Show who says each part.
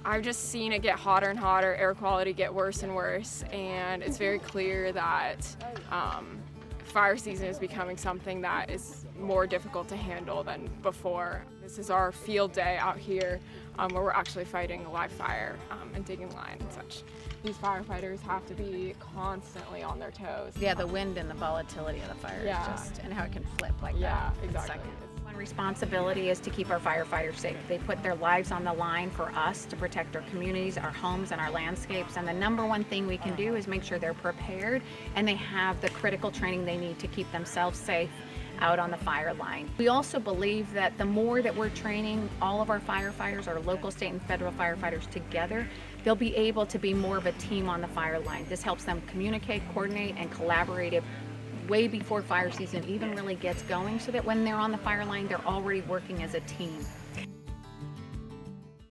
Speaker 1: I've just seen it get hotter and hotter, air quality get worse and worse, and it's very clear that fire season is becoming something that is more difficult to handle than before. This is our field day out here where we're actually fighting a live fire and digging line and such. These firefighters have to be constantly on their toes.
Speaker 2: Yeah, the wind and the volatility of the fire and how it can flip like that.
Speaker 1: Yeah, exactly.
Speaker 2: One responsibility is to keep our firefighters safe. They put their lives on the line for us to protect our communities, our homes, and our landscapes. And the number one thing we can do is make sure they're prepared and they have the critical training they need to keep themselves safe out on the fire line. We also believe that the more that we're training all of our firefighters, our local, state, and federal firefighters together, they'll be able to be more of a team on the fire line. This helps them communicate, coordinate, and collaborate way before fire season even really gets going, so that when they're on the fire line, they're already working as a team.